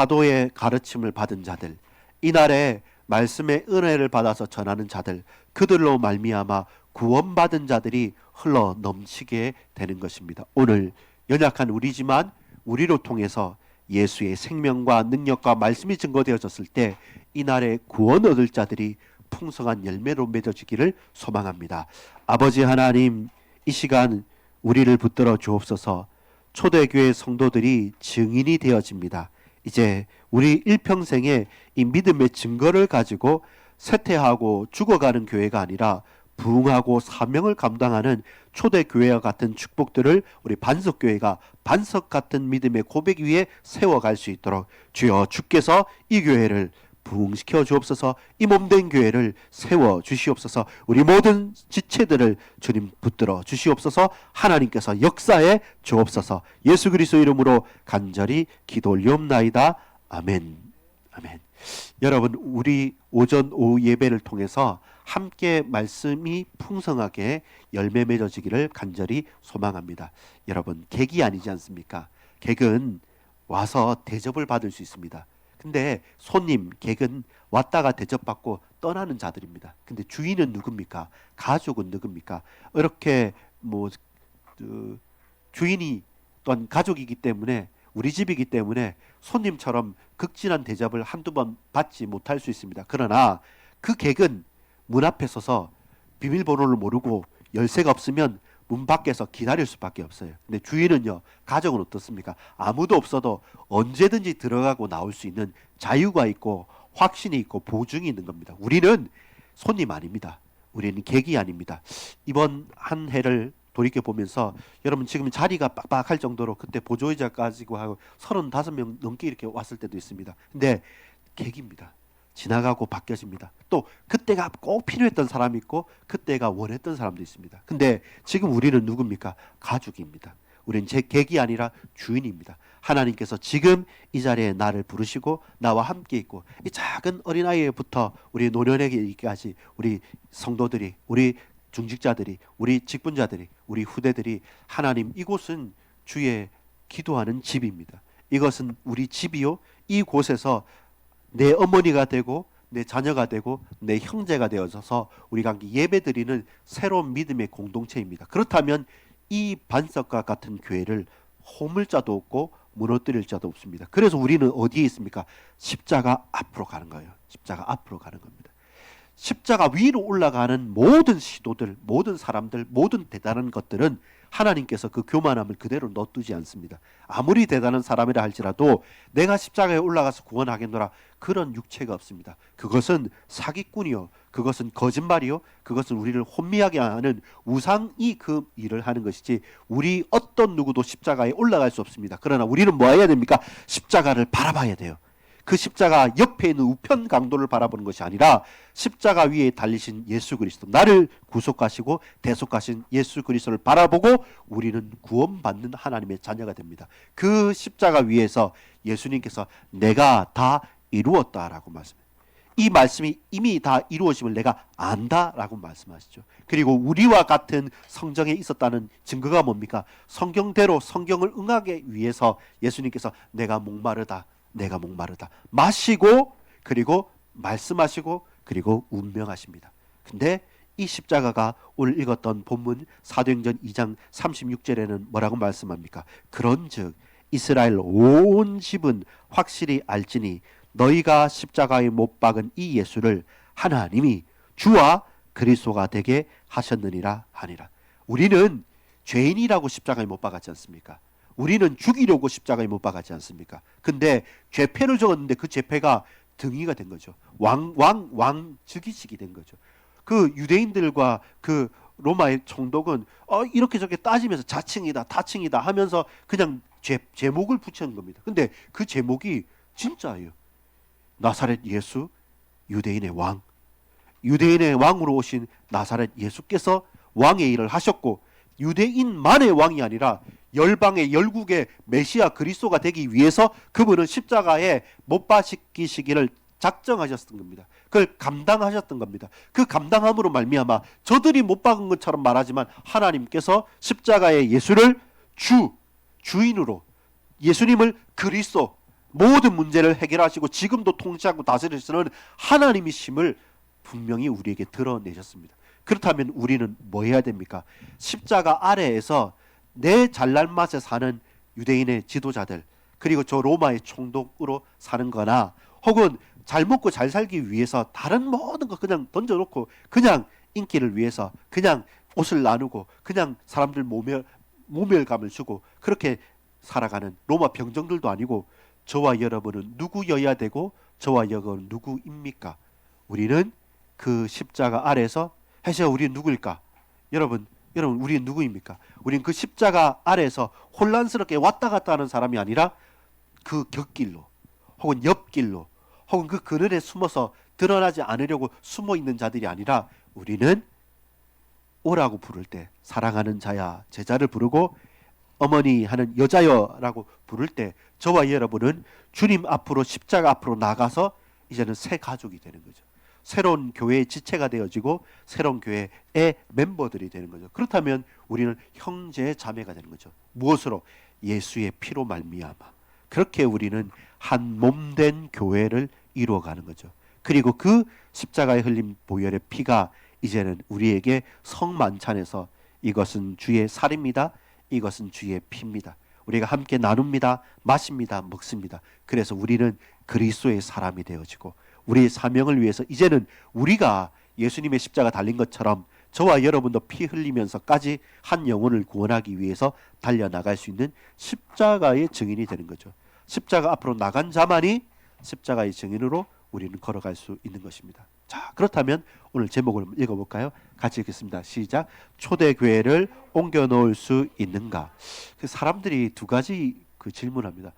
사도의 가르침을 받은 자들, 이날에 말씀의 은혜를 받아서 전하는 자들, 그들로 말미암아 구원받은 자들이 흘러 넘치게 되는 것입니다. 오늘 연약한 우리지만 우리로 통해서 예수의 생명과 능력과 말씀이 증거되어졌을 때 이날에 구원 얻을 자들이 풍성한 열매로 맺어지기를 소망합니다. 아버지 하나님, 이 시간 우리를 붙들어 주옵소서. 초대교회 성도들이 증인이 되어집니다. 이제 우리 일평생에 이 믿음의 증거를 가지고 쇠퇴하고 죽어가는 교회가 아니라 부흥하고 사명을 감당하는 초대교회와 같은 축복들을 우리 반석교회가 반석 같은 믿음의 고백 위에 세워갈 수 있도록 주여 주께서 이 교회를 부흥시켜 주옵소서. 이 몸된 교회를 세워 주시옵소서. 우리 모든 지체들을 주님 붙들어 주시옵소서. 하나님께서 역사에 주옵소서. 예수 그리스도 이름으로 간절히 기도 올리옵나이다. 아멘. 아멘. 여러분, 우리 오전 오후 예배를 통해서 함께 말씀이 풍성하게 열매 맺어지기를 간절히 소망합니다. 여러분, 객이 아니지 않습니까? 객은 와서 대접을 받을 수 있습니다. 근데 손님, 객은 왔다가 대접받고 떠나는 자들입니다. 근데 주인은 누굽니까? 가족은 누굽니까? 이렇게 주인이 또한 가족이기 때문에, 우리 집이기 때문에 손님처럼 극진한 대접을 한두 번 받지 못할 수 있습니다. 그러나 그 객은 문 앞에 서서 비밀번호를 모르고 열쇠가 없으면 문 밖에서 기다릴 수밖에 없어요. 근데 주인은요, 가족은 어떻습니까? 아무도 없어도 언제든지 들어가고 나올 수 있는 자유가 있고 확신이 있고 보증이 있는 겁니다. 우리는 손님 아닙니다. 우리는 객이 아닙니다. 이번 한 해를 돌이켜 보면서 여러분, 지금 자리가 빡빡할 정도로 그때 보조의자 가지고 하고 35명 넘게 이렇게 왔을 때도 있습니다. 근데 객입니다. 지나가고 바뀌어집니다. 또 그때가 꼭 필요했던 사람이 있고 그때가 원했던 사람도 있습니다. 근데 지금 우리는 누굽니까? 가족입니다. 우리는 제 객이 아니라 주인입니다. 하나님께서 지금 이 자리에 나를 부르시고 나와 함께 있고, 이 작은 어린아이부터 우리 노년에게까지 우리 성도들이, 우리 중직자들이, 우리 직분자들이, 우리 후대들이, 하나님, 이곳은 주의 기도하는 집입니다. 이것은 우리 집이요, 이곳에서 내 어머니가 되고 내 자녀가 되고 내 형제가 되어져서 우리가 예배드리는 새로운 믿음의 공동체입니다. 그렇다면 이 반석과 같은 교회를 허물 자도 없고 무너뜨릴 자도 없습니다. 그래서 우리는 어디에 있습니까? 십자가 앞으로 가는 거예요. 십자가 앞으로 가는 겁니다. 십자가 위로 올라가는 모든 시도들, 모든 사람들, 모든 대단한 것들은 하나님께서 그 교만함을 그대로 놔두지 않습니다. 아무리 대단한 사람이라 할지라도 내가 십자가에 올라가서 구원하겠노라, 그런 육체가 없습니다. 그것은 사기꾼이요, 그것은 거짓말이요, 그것은 우리를 혼미하게 하는 우상이 그 일을 하는 것이지, 우리 어떤 누구도 십자가에 올라갈 수 없습니다. 그러나 우리는 뭐 해야 됩니까? 십자가를 바라봐야 돼요. 그 십자가 옆에 있는 우편 강도를 바라보는 것이 아니라 십자가 위에 달리신 예수 그리스도, 나를 구속하시고 대속하신 예수 그리스도를 바라보고 우리는 구원받는 하나님의 자녀가 됩니다. 그 십자가 위에서 예수님께서 내가 다 이루었다라고 말씀해요. 이 말씀이 이미 다 이루어짐을 내가 안다라고 말씀하시죠. 그리고 우리와 같은 성정에 있었다는 증거가 뭡니까? 성경대로 성경을 응하기 위해서 예수님께서 내가 목마르다, 내가 목마르다 마시고, 그리고 말씀하시고, 그리고 운명하십니다. 근데 이 십자가가 오늘 읽었던 본문 사도행전 2장 36절에는 뭐라고 말씀합니까? 그런즉 이스라엘 온 집은 확실히 알지니 너희가 십자가에 못 박은 이 예수를 하나님이 주와 그리스도가 되게 하셨느니라 하니라. 우리는 죄인이라고 십자가에 못 박았지 않습니까? 우리는 죽이려고 십자가에 못 박았지 않습니까? 근데 죄패를 적었는데 그 죄패가 등이가 된 거죠. 왕 즉위식이 된 거죠. 그 유대인들과 그 로마의 총독은 이렇게 저렇게 따지면서 자칭이다, 타칭이다 하면서 그냥 제목을 붙이는 겁니다. 근데 그 제목이 진짜예요. 나사렛 예수, 유대인의 왕. 유대인의 왕으로 오신 나사렛 예수께서 왕의 일을 하셨고, 유대인만의 왕이 아니라 열방의 열국의 메시아 그리스도가 되기 위해서 그분은 십자가에 못 박히시기를 작정하셨던 겁니다. 그걸 감당하셨던 겁니다. 그 감당함으로 말미암아 저들이 못 박은 것처럼 말하지만 하나님께서 십자가의 예수를 주인으로, 예수님을 그리스도, 모든 문제를 해결하시고 지금도 통치하고 다스리시는 하나님이심을 분명히 우리에게 드러내셨습니다. 그렇다면 우리는 뭐 해야 됩니까? 십자가 아래에서 내 잘난 맛에 사는 유대인의 지도자들, 그리고 저 로마의 총독으로 사는 거나, 혹은 잘 먹고 잘 살기 위해서 다른 모든 거 그냥 던져놓고 그냥 인기를 위해서 그냥 옷을 나누고 그냥 사람들 모멸감을 주고 그렇게 살아가는 로마 병정들도 아니고, 저와 여러분은 누구여야 되고 저와 여러분은 누구입니까? 우리는 그 십자가 아래에서, 해서 우리는 누구일까? 여러분 우리는 누구입니까? 우리는 그 십자가 아래에서 혼란스럽게 왔다 갔다 하는 사람이 아니라 그 곁길로 혹은 옆길로 혹은 그 그늘에 숨어서 드러나지 않으려고 숨어 있는 자들이 아니라, 우리는 오라고 부를 때 사랑하는 자야 제자를 부르고 어머니 하는 여자여라고 부를 때, 저와 여러분은 주님 앞으로 십자가 앞으로 나가서 이제는 새 가족이 되는 거죠. 새로운 교회의 지체가 되어지고 새로운 교회의 멤버들이 되는 거죠. 그렇다면 우리는 형제 자매가 되는 거죠. 무엇으로? 예수의 피로 말미암아. 그렇게 우리는 한 몸된 교회를 이루어가는 거죠. 그리고 그 십자가에 흘린 보혈의 피가 이제는 우리에게 성만찬에서 이것은 주의 살입니다, 이것은 주의 피입니다, 우리가 함께 나눕니다, 마십니다, 먹습니다. 그래서 우리는 그리스도의 사람이 되어지고 우리의 사명을 위해서 이제는 우리가 예수님의 십자가 달린 것처럼 저와 여러분도 피 흘리면서까지 한 영혼을 구원하기 위해서 달려나갈 수 있는 십자가의 증인이 되는 거죠. 십자가 앞으로 나간 자만이 십자가의 증인으로 우리는 걸어갈 수 있는 것입니다. 자, 그렇다면 오늘 제목을 읽어볼까요? 같이 읽겠습니다. 시작. 초대교회를 옮겨 놓을 수 있는가? 그 사람들이 두 가지 그 질문합니다.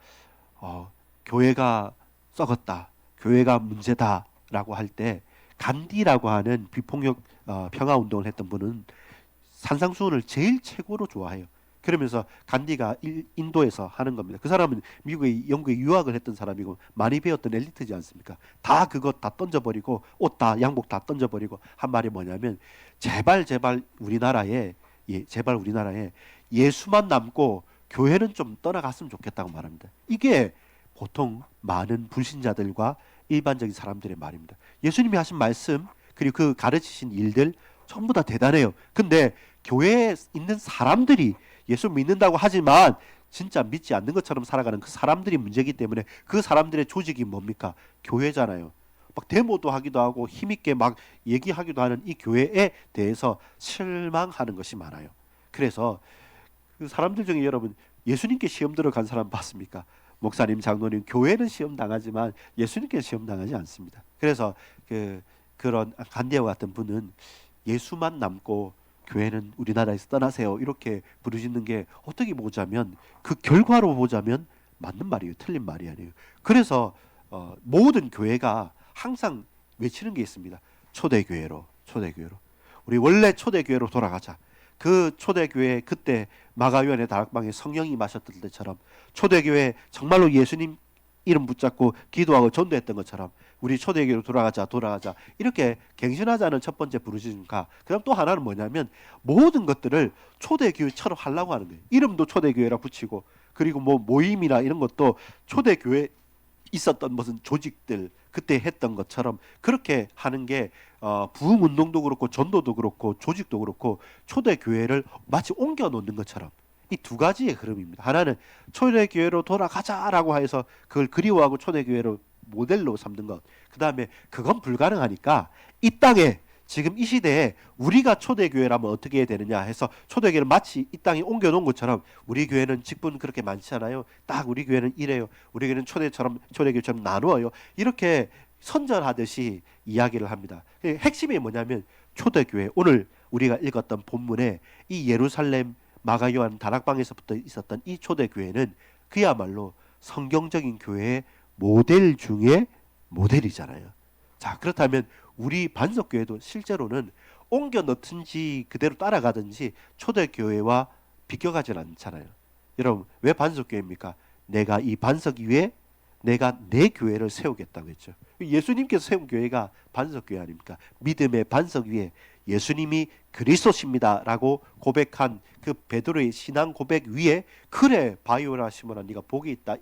교회가 썩었다, 교회가 문제다라고 할 때, 간디라고 하는 비폭력 평화 운동을 했던 분은 산상수훈을 제일 최고로 좋아해요. 그러면서 간디가 인도에서 하는 겁니다. 그 사람은 미국에 영국에 유학을 했던 사람이고 많이 배웠던 엘리트지 않습니까? 다 그것 다 던져버리고 옷 다 양복 다 던져버리고 한 말이 뭐냐면, 제발 우리나라에 제발 우리나라에 예수만 남고 교회는 좀 떠나갔으면 좋겠다고 말합니다. 이게 보통 많은 불신자들과 일반적인 사람들의 말입니다. 예수님이 하신 말씀 그리고 그 가르치신 일들 전부 다 대단해요. 근데 교회에 있는 사람들이 예수 믿는다고 하지만 진짜 믿지 않는 것처럼 살아가는 그 사람들이 문제이기 때문에, 그 사람들의 조직이 뭡니까? 교회잖아요. 막 데모도 하기도 하고 힘있게 막 얘기하기도 하는 이 교회에 대해서 실망하는 것이 많아요. 그래서 그 사람들 중에 여러분 예수님께 시험 들어간 사람 봤습니까? 목사님, 장로님, 교회는 시험 당하지만 예수님께 시험 당하지 않습니다. 그래서 그런 간디와 같은 분은 예수만 남고 교회는 우리나라에서 떠나세요 이렇게 부르짖는 게 어떻게 보자면, 그 결과로 보자면 맞는 말이에요. 틀린 말이 아니에요. 그래서 모든 교회가 항상 외치는 게 있습니다. 초대교회로. 우리 원래 초대교회로 돌아가자. 그 초대교회 그때 마가요한의 다락방에 성령이 마셨던 때처럼, 초대교회 정말로 예수님 이름 붙잡고 기도하고 전도했던 것처럼 우리 초대교회로 돌아가자 이렇게 갱신하자는 첫 번째 부르짖음과, 그다음 또 하나는 뭐냐면 모든 것들을 초대교회처럼 하려고 하는 거예요. 이름도 초대교회라 붙이고, 그리고 뭐 모임이나 이런 것도 초대교회 있었던 무슨 조직들 그때 했던 것처럼 그렇게 하는 게 부흥운동도 그렇고 전도도 그렇고 조직도 그렇고 초대교회를 마치 옮겨 놓는 것처럼 이 두 가지의 흐름입니다. 하나는 초대교회로 돌아가자라고 해서 그걸 그리워하고 초대교회로 모델로 삼는 것. 그 다음에 그건 불가능하니까 이 땅에 지금 이 시대에 우리가 초대교회라면 어떻게 해야 되느냐 해서 초대교회를 마치 이 땅에 옮겨놓은 것처럼, 우리 교회는 직분 그렇게 많지 않아요. 딱 우리 교회는 이래요. 우리 교회는 초대교회처럼 나누어요. 이렇게 선전하듯이 이야기를 합니다. 핵심이 뭐냐면 초대교회, 오늘 우리가 읽었던 본문에 이 예루살렘 마가요한 다락방에서부터 있었던 이 초대교회는 그야말로 성경적인 교회의 모델 중에 모델이잖아요. 자, 그렇다면 우리 반석교회도 실제로는 옮겨 넣든지 그대로 따라가든지 초대교회와 비껴가진 않잖아요. 여러분, 왜 반석교회입니까? 내가 이 반석 위에 내가 내 교회를 세우겠다고 했죠. 예수님께서 세운 교회가 반석교회 아닙니까? 믿음의 반석 위에 예수님이 그리스도십니다라고 고백한 그 베드로의 신앙 고백 위에 그래 바이오라 시몬아 네가 복이 있다.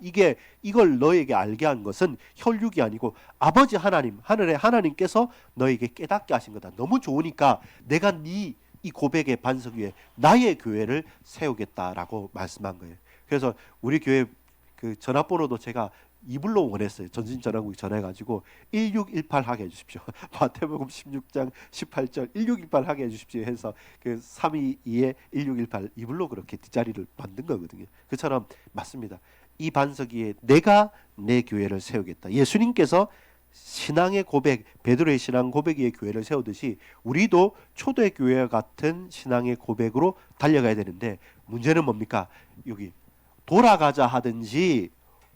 이걸 너에게 알게 한 것은 혈육이 아니고 아버지 하나님 하늘의 하나님께서 너에게 깨닫게 하신 거다. 너무 좋으니까 내가 네 이 고백의 반석 위에 나의 교회를 세우겠다라고 말씀한 거예요. 그래서 우리 교회 그 전화번호도 제가 이불로 원했어요. 전진전화국이 전화해가지고 1618 하게 해주십시오. 마태복음 16장 18절 1618 하게 해주십시오 해서 그 322에 1618 이불로 그렇게 뒷자리를 만든 거거든요. 그처럼 맞습니다. 이 반석 위에 내가 내 교회를 세우겠다. 예수님께서 신앙의 고백, 베드로의 신앙 고백 위에 교회를 세우듯이 우리도 초대교회와 같은 신앙의 고백으로 달려가야 되는데 문제는 뭡니까? 여기 돌아가자 하든지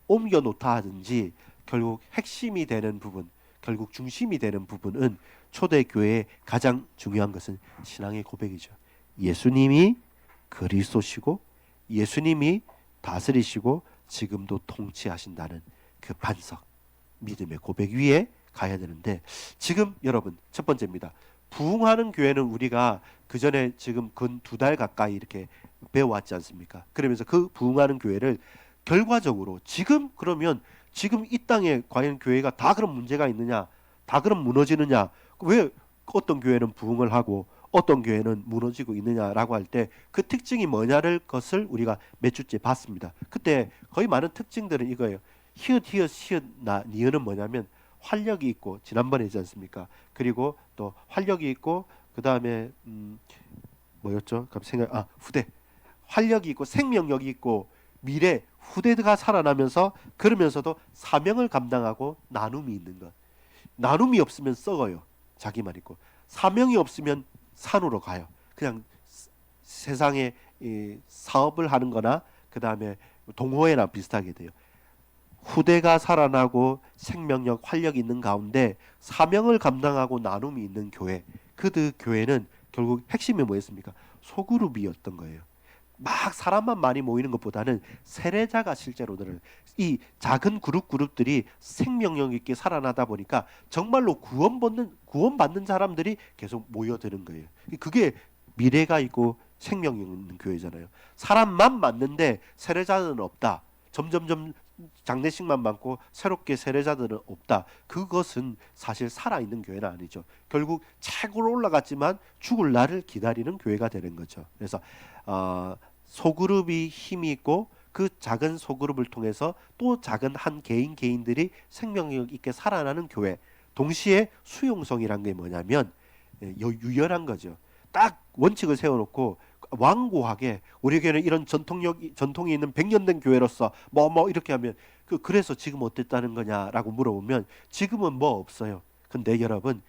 옮겨 놓다 하든지 결국 핵심이 되는 부분, 결국 중심이 되는 부분은 초대교회의 가장 중요한 것은 신앙의 고백이죠. 예수님이 그리스도시고 예수님이 다스리시고 지금도 통치하신다는 그 반석, 믿음의 고백 위에 가야 되는데 지금 여러분 첫 번째입니다. 부흥하는 교회는 우리가 그 전에 지금 근 2달 가까이 이렇게 배워왔지 않습니까? 그러면서 그 부흥하는 교회를 결과적으로 그러면 지금 이 땅에 과연 교회가 다 그런 문제가 있느냐? 다 그럼 무너지느냐? 왜 어떤 교회는 부흥을 하고 어떤 교회는 무너지고 있느냐라고 할 때 그 특징이 뭐냐를 것을 우리가 몇 주째 봤습니다. 그때 거의 많은 특징들은 이거예요. 히읗 니은은 뭐냐면 활력이 있고 지난번에 했지 않습니까? 그리고 또 활력이 있고 그 다음에 뭐였죠? 후대. 활력이 있고 생명력이 있고 미래 후대가 살아나면서 그러면서도 사명을 감당하고 나눔이 있는 것. 나눔이 없으면 썩어요. 자기만 있고 사명이 없으면 산으로 가요. 그냥 세상에 사업을 하는 거나 그 다음에 동호회나 비슷하게 돼요. 후대가 살아나고 생명력, 활력이 있는 가운데 사명을 감당하고 나눔이 있는 교회. 그 교회는 결국 핵심이 뭐였습니까? 소그룹이었던 거예요. 막 사람만 많이 모이는 것보다는 세례자가 실제로들은 이 작은 그룹들이 생명력 있게 살아나다 보니까 정말로 구원받는 사람들이 계속 모여드는 거예요. 그게 미래가 있고 생명이 있는 교회잖아요. 사람만 많는데 세례자는 없다. 점점점 장례식만 많고 새롭게 세례자들은 없다. 그것은 사실 살아있는 교회는 아니죠. 결국 최고로 올라갔지만 죽을 날을 기다리는 교회가 되는 거죠. 그래서 소그룹이 힘이 있고 그 작은 소그룹을 통해서 또 작은 한 개인들이 생명력 있게 살아나는 교회. 동시에 수용성이란 게 뭐냐면 유연한 거죠. 딱 원칙을 세워놓고 완고하게 우리 교회는 이런 전통이 있는 100년 된 교회로서 뭐 이렇게 하면 그래서 지금 어땠다는 거냐라고 물어보면 지금은 뭐 없어요. 근데 여러분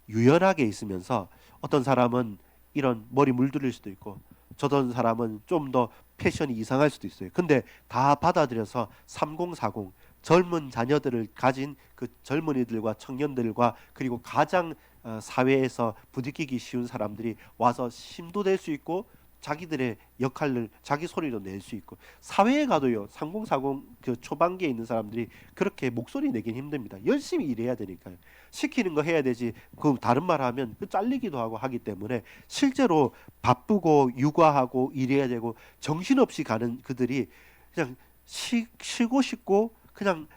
유연하게 있으면서 어떤 사람은 이런 머리 물들일 수도 있고 저던 사람은 좀 더 패션이 이상할 수도 있어요. 근데 다 받아들여서 3040 젊은 자녀들을 가진 그 젊은이들과 청년들과 그리고 가장 사회에서 부딪히기 쉬운 사람들이 와서 힘도 될 수 있고 자기들의 역할을 자기 소리도 낼 수 있고 사회에 가도요 3040 그 초반기에 있는 사람들이 그렇게 목소리 내긴 힘듭니다. 열심히 일해야 되니까요. 시키는 거 해야 되지 그 다른 말 하면 잘리기도 하고 하기 때문에 실제로 바쁘고 육아하고 일해야 되고 정신없이 가는 그들이 그냥 쉬고 싶고 그냥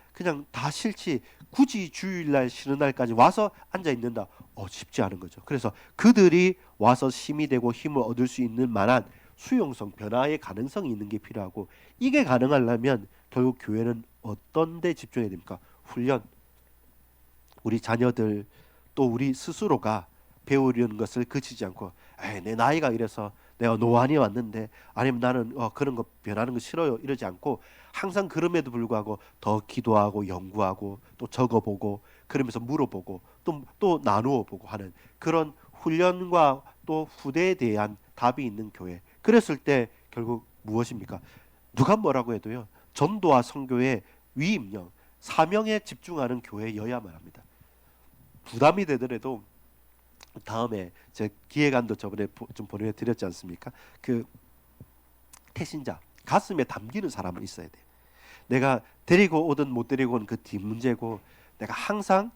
다 싫지 굳이 주일날 쉬는 날까지 와서 앉아 있는다. 쉽지 않은 거죠. 그래서 그들이 와서 힘이 되고 힘을 얻을 수 있는 만한 수용성, 변화의 가능성이 있는 게 필요하고 이게 가능하려면 결국 교회는 어떤 데 집중해야 됩니까? 훈련. 우리 자녀들 또 우리 스스로가 배우려는 것을 그치지 않고 내 나이가 이래서 내가 노안이 왔는데 아니면 나는 그런 거 변하는 거 싫어요 이러지 않고 항상 그럼에도 불구하고 더 기도하고 연구하고 또 적어보고 그러면서 물어보고 또 나누어 보고 하는 그런 훈련과 또 후대에 대한 답이 있는 교회. 그랬을 때 결국 무엇입니까? 누가 뭐라고 해도요 전도와 선교의 위임령 사명에 집중하는 교회여야만 합니다. 부담이 되더라도 다음에 제 기획안도 저번에 좀 보내드렸지 않습니까? 그 태신자 가슴에 담기는 사람은 있어야 돼. 내가 데리고 오든 못 데리고 오는 그 뒷문제고 내가 항상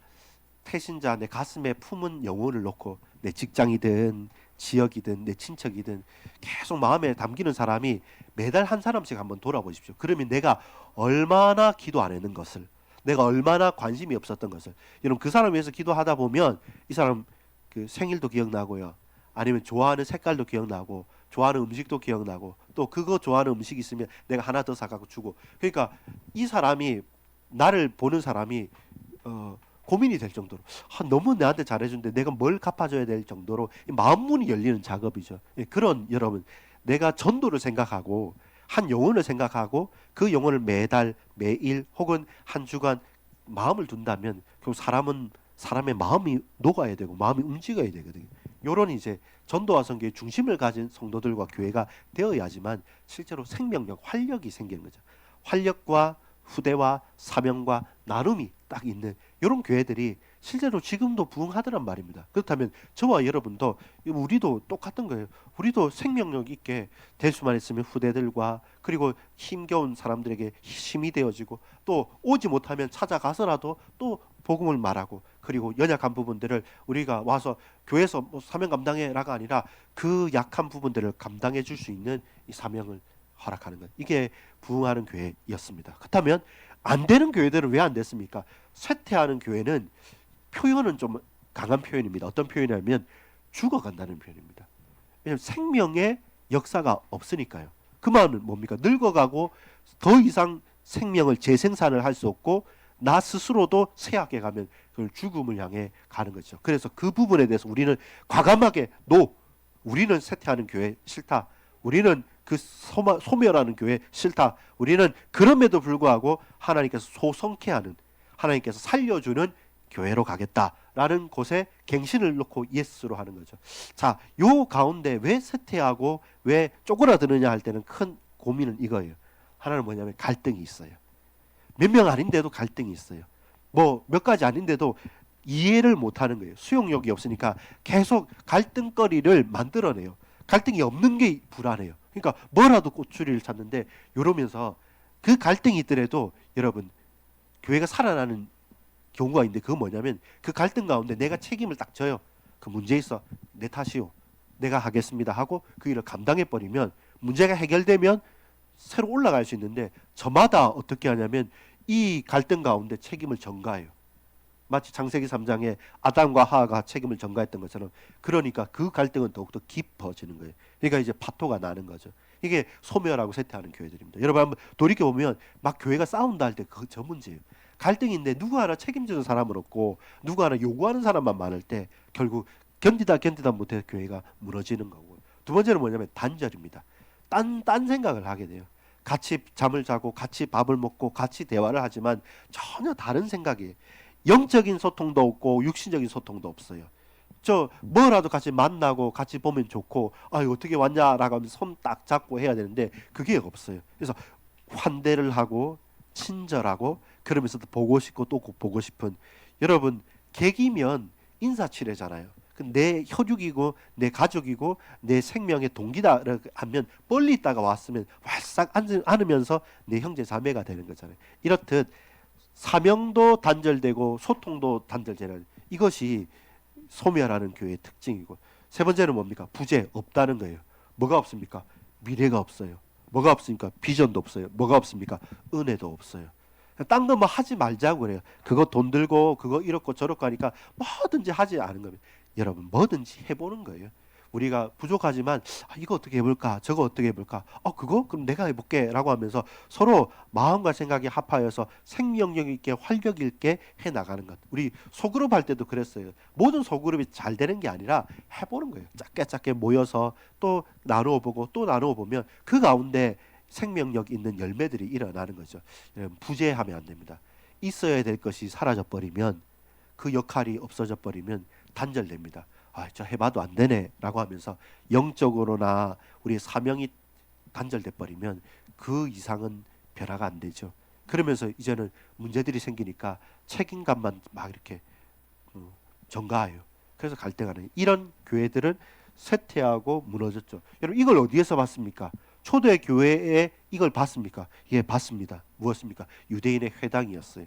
태신자 내 가슴에 품은 영혼을 놓고 내 직장이든 지역이든 내 친척이든 계속 마음에 담기는 사람이 매달 한 사람씩 한번 돌아보십시오. 그러면 내가 얼마나 기도 안 했는 것을, 내가 얼마나 관심이 없었던 것을, 여러분 그 사람 위해서 기도하다 보면 이 사람 그 생일도 기억나고요. 아니면 좋아하는 색깔도 기억나고 좋아하는 음식도 기억나고 또 그거 좋아하는 음식이 있으면 내가 하나 더 사가고 주고, 그러니까 이 사람이 나를 보는 사람이 고민이 될 정도로 너무 나한테 잘해준데 내가 뭘 갚아줘야 될 정도로 마음문이 열리는 작업이죠. 예, 그런 여러분 내가 전도를 생각하고 한 영혼을 생각하고 그 영혼을 매달 매일 혹은 한 주간 마음을 둔다면 결국 사람은 사람의 마음이 녹아야 되고 마음이 움직여야 되거든요. 요런 이제 전도와 선교의 중심을 가진 성도들과 교회가 되어야지만 실제로 생명력, 활력이 생기는 거죠. 활력과 후대와 사명과 나눔이 딱 있는 이런 교회들이 실제로 지금도 부흥하더란 말입니다. 그렇다면 저와 여러분도 우리도 똑같은 거예요. 우리도 생명력 있게 될 수만 있으면 후대들과 그리고 힘겨운 사람들에게 힘이 되어지고 또 오지 못하면 찾아가서라도 또 복음을 말하고 그리고 연약한 부분들을 우리가 와서 교회에서 뭐 사명 감당해라가 아니라 그 약한 부분들을 감당해 줄 수 있는 이 사명을 허락하는 것. 이게 부흥하는 교회였습니다. 그렇다면 안 되는 교회들은 왜 안 됐습니까? 쇠퇴하는 교회는 표현은 좀 강한 표현입니다. 어떤 표현이냐면 죽어간다는 표현입니다. 왜냐하면 생명의 역사가 없으니까요. 그 말은 뭡니까? 늙어가고 더 이상 생명을 재생산을 할 수 없고 나 스스로도 쇠하게 가면 그걸 죽음을 향해 가는 거죠. 그래서 그 부분에 대해서 우리는 과감하게 우리는 쇠퇴하는 교회 싫다. 우리는 그 소멸하는 교회 싫다. 우리는 그럼에도 불구하고 하나님께서 소성케 하는, 하나님께서 살려주는 교회로 가겠다라는 곳에 갱신을 놓고 예스로 하는 거죠. 자, 요 가운데 왜 쇠퇴하고 왜 쪼그라드느냐 할 때는 큰 고민은 이거예요. 하나는 뭐냐면 갈등이 있어요. 몇 명 아닌데도 갈등이 있어요. 뭐 몇 가지 아닌데도 이해를 못하는 거예요. 수용력이 없으니까 계속 갈등거리를 만들어내요. 갈등이 없는 게 불안해요. 그러니까 뭐라도 꼬투리를 찾는데 이러면서 그 갈등이 있더라도 여러분 교회가 살아나는 경우가 있는데 그건 뭐냐면 그 갈등 가운데 내가 책임을 딱 져요. 그 문제 있어. 내 탓이요. 내가 하겠습니다 하고 그 일을 감당해버리면 문제가 해결되면 새로 올라갈 수 있는데 저마다 어떻게 하냐면 이 갈등 가운데 책임을 전가해요. 마치 창세기 3장에 아담과 하와가 책임을 전가했던 것처럼 그러니까 그 갈등은 더욱더 깊어지는 거예요. 그러니까 이제 파토가 나는 거죠. 이게 소멸하고 쇠퇴하는 교회들입니다. 여러분 한번 돌이켜보면 막 교회가 싸운다 할 때 저 문제예요. 갈등인데 누구 하나 책임지는 사람은 없고 누구 하나 요구하는 사람만 많을 때 결국 견디다 못해 교회가 무너지는 거고. 두 번째는 뭐냐면 단절입니다. 딴 생각을 하게 돼요. 같이 잠을 자고 같이 밥을 먹고 같이 대화를 하지만 전혀 다른 생각이에요. 영적인 소통도 없고 육신적인 소통도 없어요. 저 뭐라도 같이 만나고 같이 보면 좋고 어떻게 왔냐라고 하면 손 딱 잡고 해야 되는데 그게 없어요. 그래서 환대를 하고 친절하고 그러면서도 보고 싶고 또 보고 싶은 여러분 객이면 인사치레잖아요. 내 혈육이고 내 가족이고 내 생명의 동기다 하면 멀리 있다가 왔으면 활싹 안으면서 내 형제 자매가 되는 거잖아요. 이렇듯 사명도 단절되고 소통도 단절되는 이것이 소멸하는 교회의 특징이고 세 번째는 뭡니까? 부재 없다는 거예요. 뭐가 없습니까? 미래가 없어요. 뭐가 없습니까? 비전도 없어요. 뭐가 없습니까? 은혜도 없어요. 딴 거 뭐 하지 말자고 그래요. 그거 돈 들고 그거 이렇고 저렇고 하니까 뭐든지 하지 않은 겁니다. 여러분 뭐든지 해보는 거예요. 우리가 부족하지만 이거 어떻게 해볼까 저거 어떻게 해볼까 그거 그럼 내가 해볼게 라고 하면서 서로 마음과 생각이 합하여서 생명력 있게 활력 있게 해나가는 것. 우리 소그룹 할 때도 그랬어요. 모든 소그룹이 잘 되는 게 아니라 해보는 거예요. 작게 모여서 또 나누어 보고 또 나누어 보면 그 가운데 생명력 있는 열매들이 일어나는 거죠. 여러분 부재하면 안 됩니다. 있어야 될 것이 사라져 버리면 그 역할이 없어져 버리면 단절됩니다. 저 해봐도 안 되네 라고 하면서 영적으로나 우리의 사명이 단절돼 버리면 그 이상은 변화가 안 되죠. 그러면서 이제는 문제들이 생기니까 책임감만 막 이렇게 전가해요. 그래서 갈등하는 이런 교회들은 쇠퇴하고 무너졌죠. 여러분 이걸 어디에서 봤습니까? 초대 교회에 이걸 봤습니까? 예, 봤습니다. 무엇입니까? 유대인의 회당이었어요.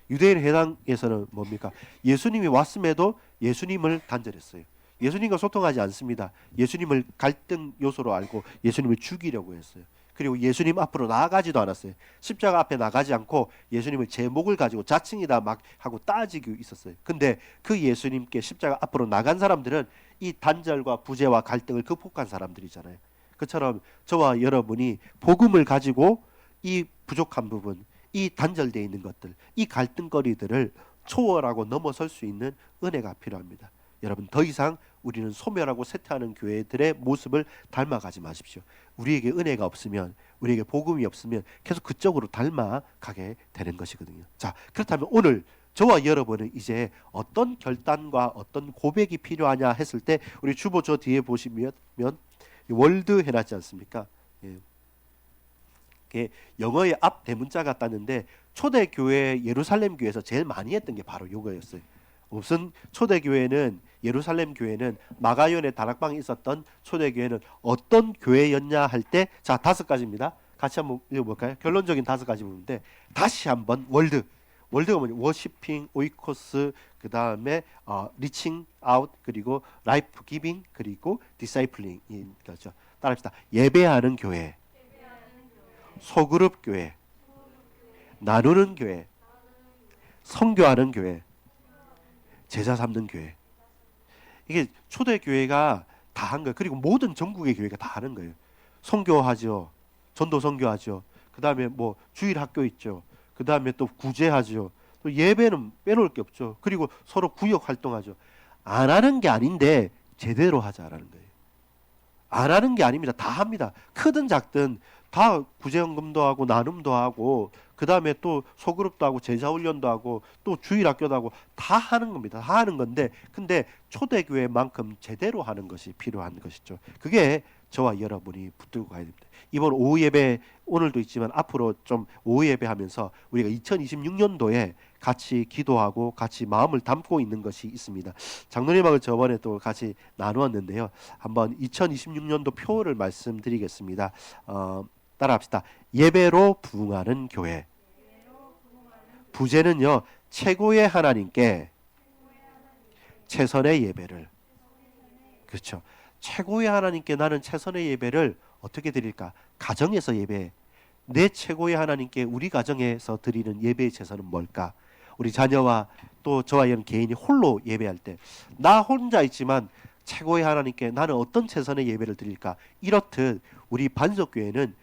유대인 회당에서는 뭡니까? 예수님이 왔음에도 예수님을 단절했어요. 예수님과 소통하지 않습니다. 예수님을 갈등 요소로 알고 예수님을 죽이려고 했어요. 그리고 예수님 앞으로 나아가지도 않았어요. 십자가 앞에 나가지 않고 예수님을 제목을 가지고 자칭이다 막 하고 따지고 있었어요. 근데 그 예수님께 십자가 앞으로 나간 사람들은 이 단절과 부재와 갈등을 극복한 사람들이잖아요. 그처럼 저와 여러분이 복음을 가지고 이 부족한 부분, 이 단절되어 있는 것들, 이 갈등거리들을 초월하고 넘어설 수 있는 은혜가 필요합니다. 여러분, 더 이상 우리는 소멸하고 쇠퇴하는 교회들의 모습을 닮아가지 마십시오. 우리에게 은혜가 없으면, 우리에게 복음이 없으면 계속 그쪽으로 닮아가게 되는 것이거든요. 자, 그렇다면 오늘 저와 여러분은 이제 어떤 결단과 어떤 고백이 필요하냐 했을 때, 우리 주보 저 뒤에 보시면 월드 해놨지 않습니까? 예. 영어의 앞 대문자가 땄는데 초대교회 예루살렘 교회에서 제일 많이 했던 게 바로 이거였어요. 무슨 초대교회는, 예루살렘 교회는 마가연의 다락방에 있었던 초대교회는 어떤 교회였냐 할 때, 자, 5가지입니다. 같이 한번 읽어볼까요? 결론적인 5가지 부분인데 다시 한번 월드가 뭐냐? 워시핑, 오이코스, 그 다음에 리칭 아웃, 그리고 라이프 기빙, 그리고 디사이플링. 그렇죠. 따라합시다. 예배하는 교회, 소그룹 교회, 나누는 교회, 선교하는 교회, 제자 삼는 교회. 이게 초대교회가 다 한 거예요. 그리고 모든 전국의 교회가 다 하는 거예요. 선교하죠. 전도 선교하죠. 그 다음에 뭐 주일 학교 있죠. 그 다음에 또 구제하죠. 또 예배는 빼놓을 게 없죠. 그리고 서로 구역 활동하죠. 안 하는 게 아닌데 제대로 하자라는 거예요. 안 하는 게 아닙니다. 다 합니다. 크든 작든 다 구제연금도 하고 나눔도 하고, 그 다음에 또 소그룹도 하고 제자훈련도 하고 또 주일학교도 하고 다 하는 겁니다. 다 하는 건데, 근데 초대교회만큼 제대로 하는 것이 필요한 것이죠. 그게 저와 여러분이 붙들고 가야 됩니다. 이번 오후 예배, 오늘도 있지만 앞으로 좀 오후 예배 하면서 우리가 2026년도에 같이 기도하고 같이 마음을 담고 있는 것이 있습니다. 장로님하고 저번에 또 같이 나누었는데요. 한번 2026년도 표를 말씀드리겠습니다. 따라합시다. 예배로 부응하는 교회. 부제는요, 최고의 하나님께 최선의 예배를. 그렇죠. 최고의 하나님께 나는 최선의 예배를 어떻게 드릴까? 가정에서 예배. 내 최고의 하나님께 우리 가정에서 드리는 예배의 최선은 뭘까? 우리 자녀와 또 저와 이런 개인이 홀로 예배할 때, 나 혼자 있지만 최고의 하나님께 나는 어떤 최선의 예배를 드릴까? 이렇듯 우리 반석교회는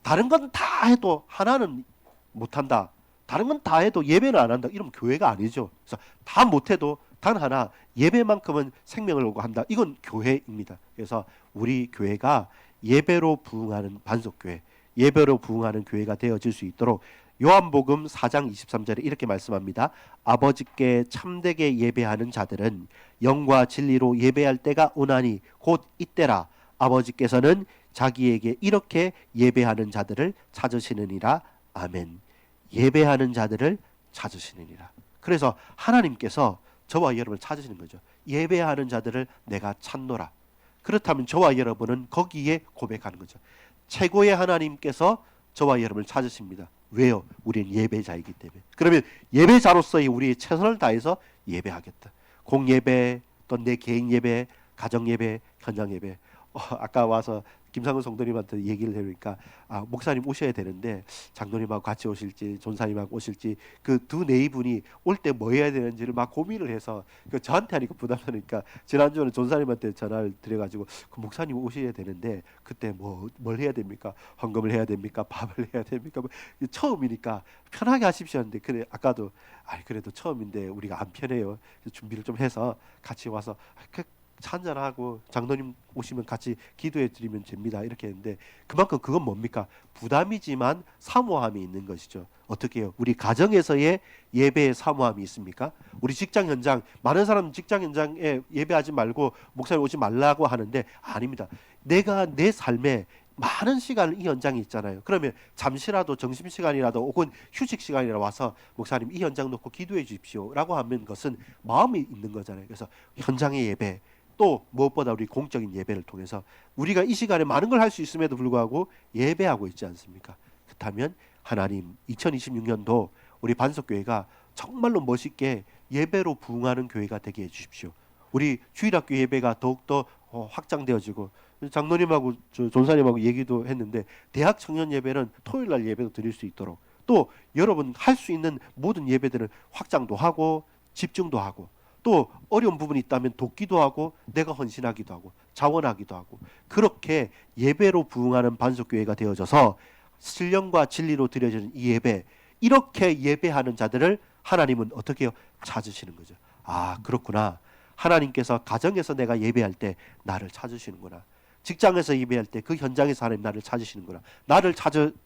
다른 건 다 해도 하나는 못한다, 다른 건 다 해도 예배는 안 한다, 이러면 교회가 아니죠. 그래서 다 못해도 단 하나 예배만큼은 생명을 오고 한다, 이건 교회입니다. 그래서 우리 교회가 예배로 부응하는 반석교회, 예배로 부응하는 교회가 되어질 수 있도록 요한복음 4장 23절에 이렇게 말씀합니다. 아버지께 참되게 예배하는 자들은 영과 진리로 예배할 때가 오나니 곧 이때라. 아버지께서는 자기에게 이렇게 예배하는 자들을 찾으시느니라. 아멘. 예배하는 자들을 찾으시느니라. 그래서 하나님께서 저와 여러분을 찾으시는 거죠. 예배하는 자들을 내가 찾노라. 그렇다면 저와 여러분은 거기에 고백하는 거죠. 최고의 하나님께서 저와 여러분을 찾으십니다. 왜요? 우리는 예배자이기 때문에. 그러면 예배자로서의 우리의 최선을 다해서 예배하겠다. 공예배, 또 내 개인 예배, 가정 예배, 현장 예배. 아까 와서 김상훈 성도님한테 얘기를 해보니까 목사님 오셔야 되는데 장로님하고 같이 오실지 전사님하고 오실지 그 두 네이분이 올 때 뭐 해야 되는지를 막 고민을 해서 저한테 하니까 부담되니까 지난주에는 전사님한테 전화를 드려가지고 그 목사님 오셔야 되는데 그때 뭘 해야 됩니까? 헌금을 해야 됩니까? 밥을 해야 됩니까? 처음이니까 편하게 하십시오 하는데, 그래 아까도 그래도 처음인데 우리가 안 편해요. 준비를 좀 해서 같이 와서 찬잔하고 장로님 오시면 같이 기도해 드리면 됩니다, 이렇게 했는데, 그만큼 그건 뭡니까? 부담이지만 사모함이 있는 것이죠. 어떻게 해요? 우리 가정에서의 예배의 사모함이 있습니까? 우리 직장 현장, 많은 사람 직장 현장에 예배하지 말고 목사님 오지 말라고 하는데 아닙니다. 내가 내 삶에 많은 시간을 이 현장에 있잖아요. 그러면 잠시라도 점심시간이라도 혹은 휴식시간이라 와서 목사님 이 현장 놓고 기도해 주십시오 라고 하면 것은 마음이 있는 거잖아요. 그래서 현장의 예배, 또 무엇보다 우리 공적인 예배를 통해서 우리가 이 시간에 많은 걸 할 수 있음에도 불구하고 예배하고 있지 않습니까? 그렇다면 하나님 2026년도 우리 반석교회가 정말로 멋있게 예배로 부흥하는 교회가 되게 해주십시오. 우리 주일학교 예배가 더욱더 확장되어지고, 장로님하고 전사님하고 얘기도 했는데 대학 청년 예배는 토요일날 예배도 드릴 수 있도록, 또 여러분 할 수 있는 모든 예배들은 확장도 하고 집중도 하고, 또 어려운 부분이 있다면 돕기도 하고 내가 헌신하기도 하고 자원하기도 하고, 그렇게 예배로 부흥하는 반석교회가 되어져서 신령과 진리로 드려지는 이 예배, 이렇게 예배하는 자들을 하나님은 어떻게 해요? 찾으시는 거죠. 아, 그렇구나. 하나님께서 가정에서 내가 예배할 때 나를 찾으시는구나. 직장에서 예배할 때 그 현장에서 하나님 나를 찾으시는구나. 나를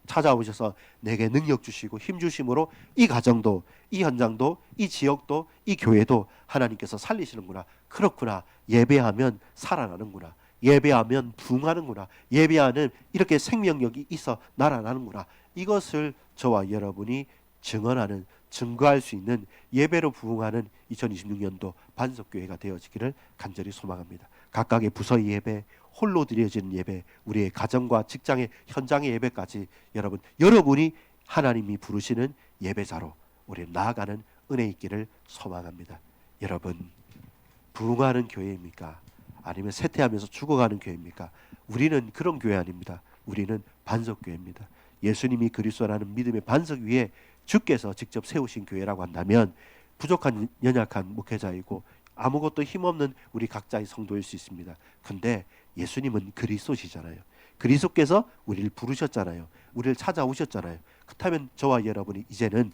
찾아오셔서 내게 능력 주시고 힘 주심으로 이 가정도, 이 현장도, 이 지역도, 이 교회도 하나님께서 살리시는구나. 그렇구나. 예배하면 살아나는구나. 예배하면 부흥하는구나. 예배하는 이렇게 생명력이 있어 날아나는구나. 이것을 저와 여러분이 증언하는, 증거할 수 있는 예배로 부흥하는 2026년도 반석교회가 되어지기를 간절히 소망합니다. 각각의 부서의 예배, 홀로 드려지는 예배, 우리의 가정과 직장의 현장의 예배까지 여러분이 하나님이 부르시는 예배자로 우리 나아가는 은혜 있기를 소망합니다. 여러분, 부흥하는 교회입니까? 아니면 쇠퇴하면서 죽어가는 교회입니까? 우리는 그런 교회 아닙니다. 우리는 반석교회입니다. 예수님이 그리스도라는 믿음의 반석 위에 주께서 직접 세우신 교회라고 한다면 부족한 연약한 목회자이고 아무것도 힘없는 우리 각자의 성도일 수 있습니다. 근데 예수님은 그리스도시잖아요. 그리스도께서 우리를 부르셨잖아요. 우리를 찾아오셨잖아요. 그렇다면 저와 여러분이 이제는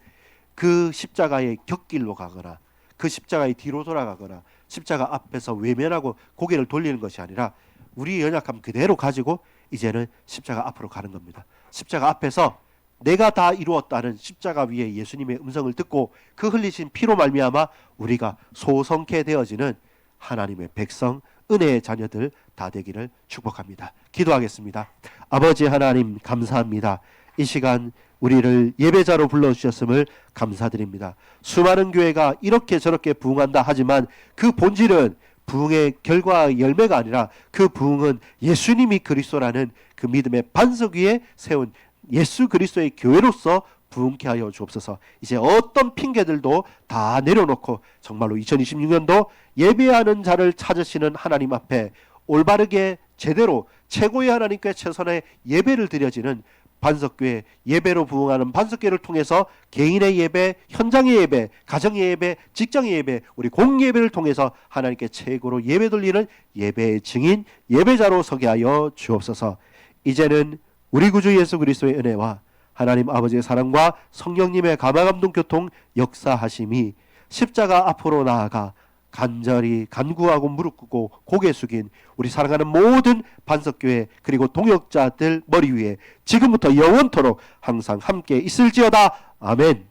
그 십자가의 곁길로 가거나 그 십자가의 뒤로 돌아가거나 십자가 앞에서 외면하고 고개를 돌리는 것이 아니라 우리의 연약함 그대로 가지고 이제는 십자가 앞으로 가는 겁니다. 십자가 앞에서 내가 다 이루었다는 십자가 위에 예수님의 음성을 듣고 그 흘리신 피로 말미암아 우리가 소성케 되어지는 하나님의 백성, 은혜의 자녀들 다 되기를 축복합니다. 기도하겠습니다. 아버지 하나님, 감사합니다. 이 시간 우리를 예배자로 불러주셨음을 감사드립니다. 수많은 교회가 이렇게 저렇게 부흥한다 하지만 그 본질은 부흥의 결과 열매가 아니라 그 부흥은 예수님이 그리스도라는 그 믿음의 반석 위에 세운 예수 그리스도의 교회로서 부흥케 하여 주옵소서. 이제 어떤 핑계들도 다 내려놓고 정말로 2026년도 예배하는 자를 찾으시는 하나님 앞에 올바르게 제대로 최고의 하나님께 최선의 예배를 드려지는 반석교회, 예배로 부흥하는 반석교회를 통해서 개인의 예배, 현장의 예배, 가정의 예배, 직장의 예배, 우리 공예배를 통해서 하나님께 최고로 예배 돌리는 예배의 증인, 예배자로 서게 하여 주옵소서. 이제는 우리 구주 예수 그리스도의 은혜와 하나님 아버지의 사랑과 성령님의 감화감동 교통 역사하심이 십자가 앞으로 나아가 간절히 간구하고 무릎 꿇고 고개 숙인 우리 사랑하는 모든 반석교회 그리고 동역자들 머리 위에 지금부터 영원토록 항상 함께 있을지어다. 아멘.